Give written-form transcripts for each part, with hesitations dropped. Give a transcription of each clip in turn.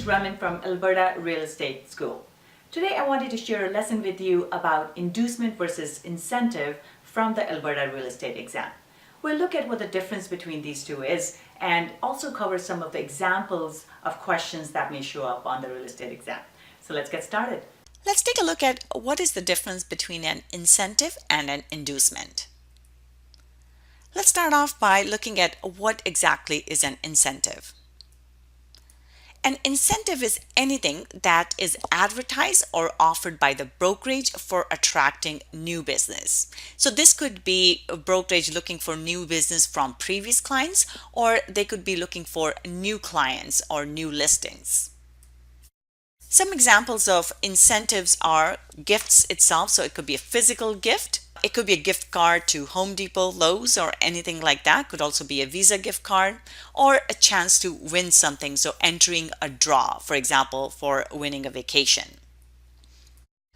Raman from Alberta Real Estate School. Today I wanted to share a lesson with you about inducement versus incentive from the Alberta Real Estate exam. We'll look at what the difference between these two is and also cover some of the examples of questions that may show up on the real estate exam. So let's get started. Let's take a look at what is the difference between an incentive and an inducement. Let's start off by looking at what exactly is an incentive. An incentive is anything that is advertised or offered by the brokerage for attracting new business. So this could be a brokerage looking for new business from previous clients, or they could be looking for new clients or new listings. Some examples of incentives are gifts itself. So it could be a physical gift. It could be a gift card to Home Depot, Lowe's, or anything like that. Could also be a Visa gift card or a chance to win something. So entering a draw, for example, for winning a vacation.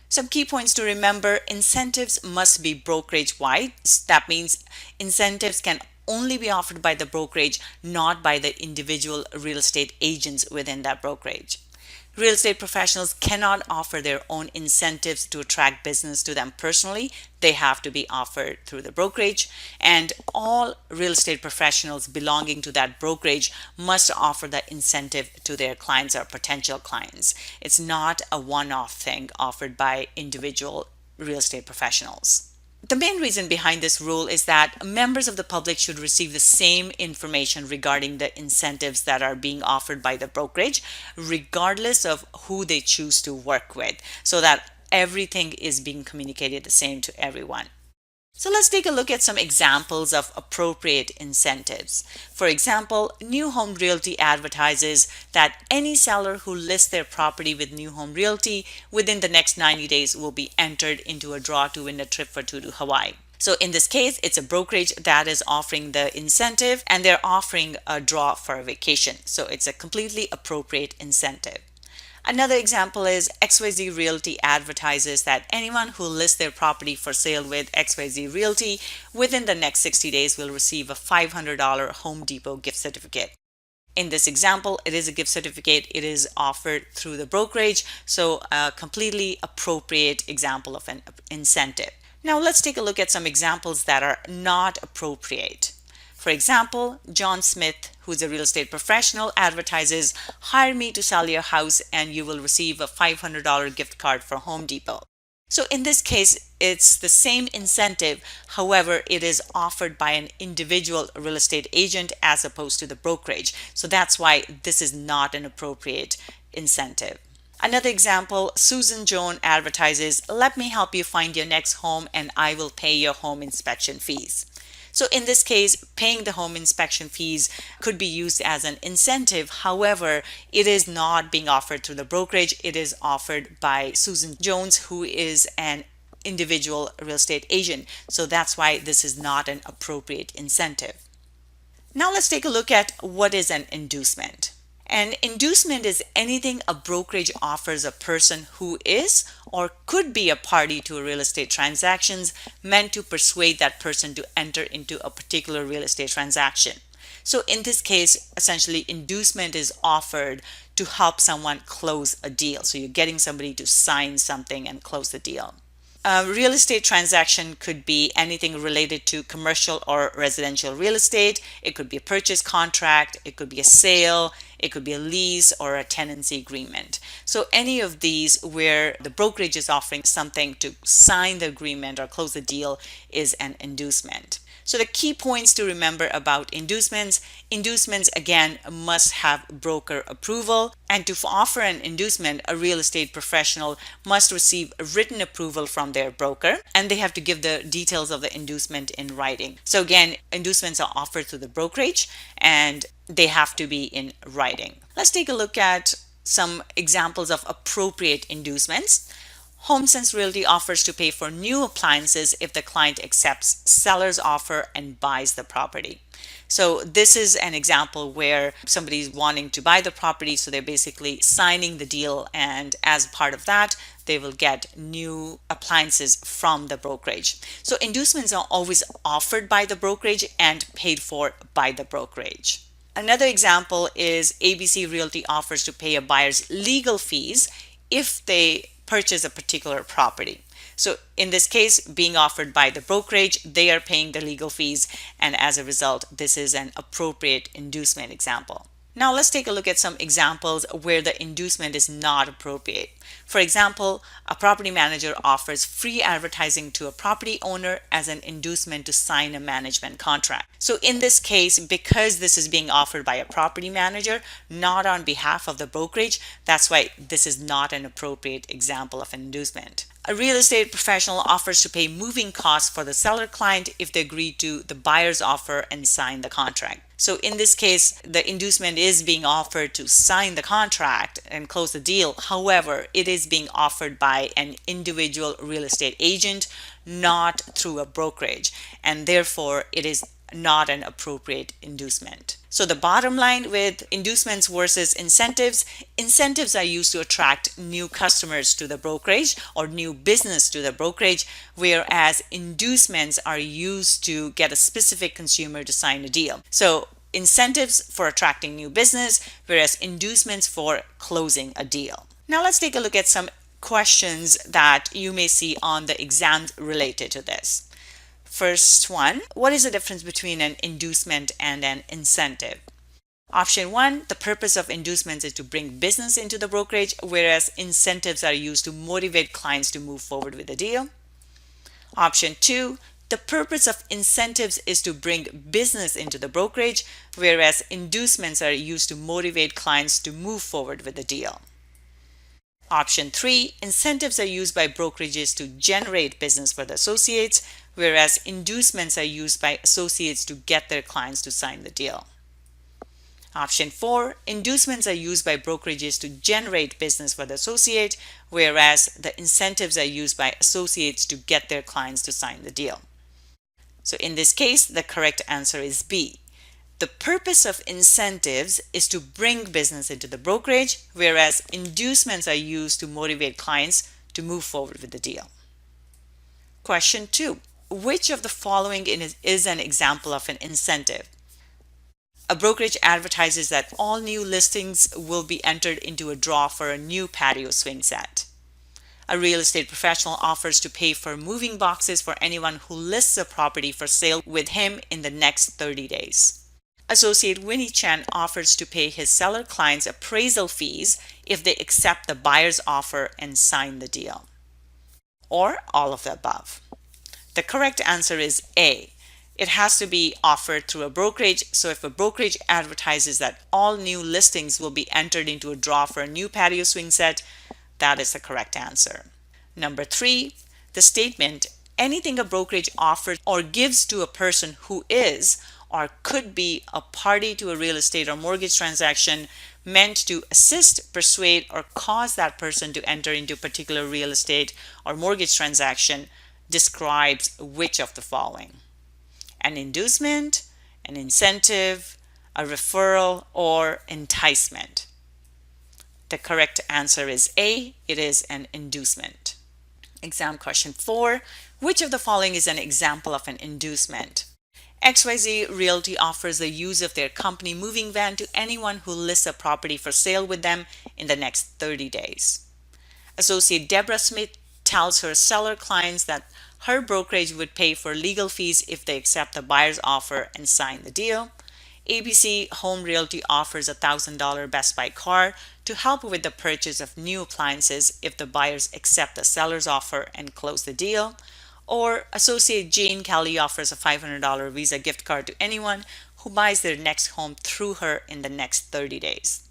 Some key points to remember: incentives must be brokerage wide. That means incentives can only be offered by the brokerage, not by the individual real estate agents within that brokerage. Real estate professionals cannot offer their own incentives to attract business to them personally. They have to be offered through the brokerage, and all real estate professionals belonging to that brokerage must offer the incentive to their clients or potential clients. It's not a one-off thing offered by individual real estate professionals. The main reason behind this rule is that members of the public should receive the same information regarding the incentives that are being offered by the brokerage, regardless of who they choose to work with, so that everything is being communicated the same to everyone. So let's take a look at some examples of appropriate incentives. For example, New Home Realty advertises that any seller who lists their property with New Home Realty within the next 90 days will be entered into a draw to win a trip for two to Hawaii. So in this case, it's a brokerage that is offering the incentive, and they're offering a draw for a vacation. So it's a completely appropriate incentive. Another example is XYZ Realty advertises that anyone who lists their property for sale with XYZ Realty within the next 60 days will receive a $500 Home Depot gift certificate. In this example, it is a gift certificate. It is offered through the brokerage, so a completely appropriate example of an incentive. Now let's take a look at some examples that are not appropriate. For example, John Smith, who's a real estate professional, advertises, "Hire me to sell your house and you will receive a $500 gift card for Home Depot." So in this case, it's the same incentive. However, it is offered by an individual real estate agent as opposed to the brokerage. So that's why this is not an appropriate incentive. Another example, Susan Jones advertises, "Let me help you find your next home and I will pay your home inspection fees." So in this case, paying the home inspection fees could be used as an incentive. However, it is not being offered through the brokerage. It is offered by Susan Jones, who is an individual real estate agent. So that's why this is not an appropriate incentive. Now let's take a look at what is an inducement. An inducement is anything a brokerage offers a person who is or could be a party to a real estate transactions, meant to persuade that person to enter into a particular real estate transaction. So in this case, essentially, inducement is offered to help someone close a deal. So you're getting somebody to sign something and close the deal. A real estate transaction could be anything related to commercial or residential real estate. It could be a purchase contract, it could be a sale, it could be a lease or a tenancy agreement. So any of these where the brokerage is offering something to sign the agreement or close the deal is an inducement. So the key points to remember about inducements again must have broker approval, and to offer an inducement, a real estate professional must receive written approval from their broker, and they have to give the details of the inducement in writing. So again, inducements are offered through the brokerage and they have to be in writing. Let's take a look at some examples of appropriate inducements. HomeSense Realty offers to pay for new appliances if the client accepts seller's offer and buys the property. So this is an example where somebody's wanting to buy the property, so they're basically signing the deal, and as part of that, they will get new appliances from the brokerage. So inducements are always offered by the brokerage and paid for by the brokerage. Another example is ABC Realty offers to pay a buyer's legal fees if they purchase a particular property. So in this case, being offered by the brokerage, they are paying the legal fees, and as a result, this is an appropriate inducement example. Now let's take a look at some examples where the inducement is not appropriate. For example, a property manager offers free advertising to a property owner as an inducement to sign a management contract. So in this case, because this is being offered by a property manager, not on behalf of the brokerage, that's why this is not an appropriate example of an inducement. A real estate professional offers to pay moving costs for the seller client if they agree to the buyer's offer and sign the contract. So in this case, the inducement is being offered to sign the contract and close the deal. However, it is being offered by an individual real estate agent, not through a brokerage, and therefore it is not an appropriate inducement. So the bottom line with inducements versus incentives, incentives are used to attract new customers to the brokerage or new business to the brokerage, whereas inducements are used to get a specific consumer to sign a deal. So incentives for attracting new business, whereas inducements for closing a deal. Now let's take a look at some questions that you may see on the exams related to this. First one, what is the difference between an inducement and an incentive? Option 1, the purpose of inducements is to bring business into the brokerage, whereas incentives are used to motivate clients to move forward with the deal. Option 2, the purpose of incentives is to bring business into the brokerage, whereas inducements are used to motivate clients to move forward with the deal. Option 3, incentives are used by brokerages to generate business for the associates, whereas inducements are used by associates to get their clients to sign the deal. Option 4, inducements are used by brokerages to generate business for the associate, whereas the incentives are used by associates to get their clients to sign the deal. So in this case, the correct answer is B. The purpose of incentives is to bring business into the brokerage, whereas inducements are used to motivate clients to move forward with the deal. Question 2. Which of the following is an example of an incentive? A brokerage advertises that all new listings will be entered into a draw for a new patio swing set. A real estate professional offers to pay for moving boxes for anyone who lists a property for sale with him in the next 30 days. Associate Winnie Chen offers to pay his seller clients appraisal fees if they accept the buyer's offer and sign the deal. Or all of the above. The correct answer is A. It has to be offered through a brokerage. So if a brokerage advertises that all new listings will be entered into a draw for a new patio swing set, that is the correct answer. Number 3, the statement, anything a brokerage offers or gives to a person who is or could be a party to a real estate or mortgage transaction meant to assist, persuade, or cause that person to enter into a particular real estate or mortgage transaction describes which of the following? An inducement, an incentive, a referral, or enticement. The correct answer is A. It is an inducement. Exam question 4. Which of the following is an example of an inducement? XYZ Realty offers the use of their company moving van to anyone who lists a property for sale with them in the next 30 days. Associate Deborah Smith tells her seller clients that her brokerage would pay for legal fees if they accept the buyer's offer and sign the deal. ABC Home Realty offers a $1,000 Best Buy car to help with the purchase of new appliances if the buyers accept the seller's offer and close the deal. Or Associate Jane Kelly offers a $500 Visa gift card to anyone who buys their next home through her in the next 30 days.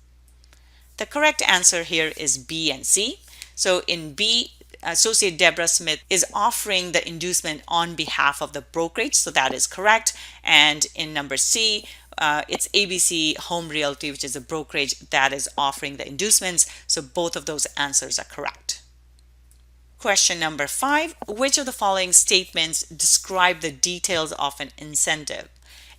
The correct answer here is B and C. So in B, Associate Deborah Smith is offering the inducement on behalf of the brokerage, so that is correct. And in number C, it's ABC Home Realty, which is a brokerage that is offering the inducements. So both of those answers are correct. Question number 5, which of the following statements describe the details of an incentive?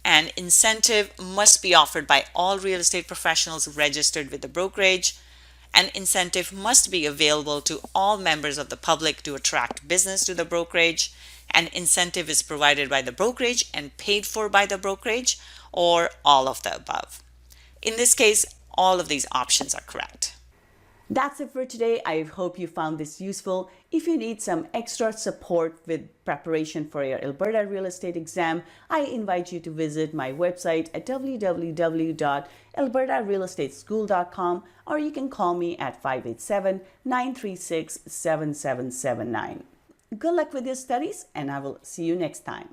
An incentive must be offered by all real estate professionals registered with the brokerage. An incentive must be available to all members of the public to attract business to the brokerage. An incentive is provided by the brokerage and paid for by the brokerage, or all of the above. In this case, all of these options are correct. That's it for today. I hope you found this useful. If you need some extra support with preparation for your Alberta real estate exam, I invite you to visit my website at www.albertarealestateschool.com, or you can call me at 587-936-7779. Good luck with your studies, and I will see you next time.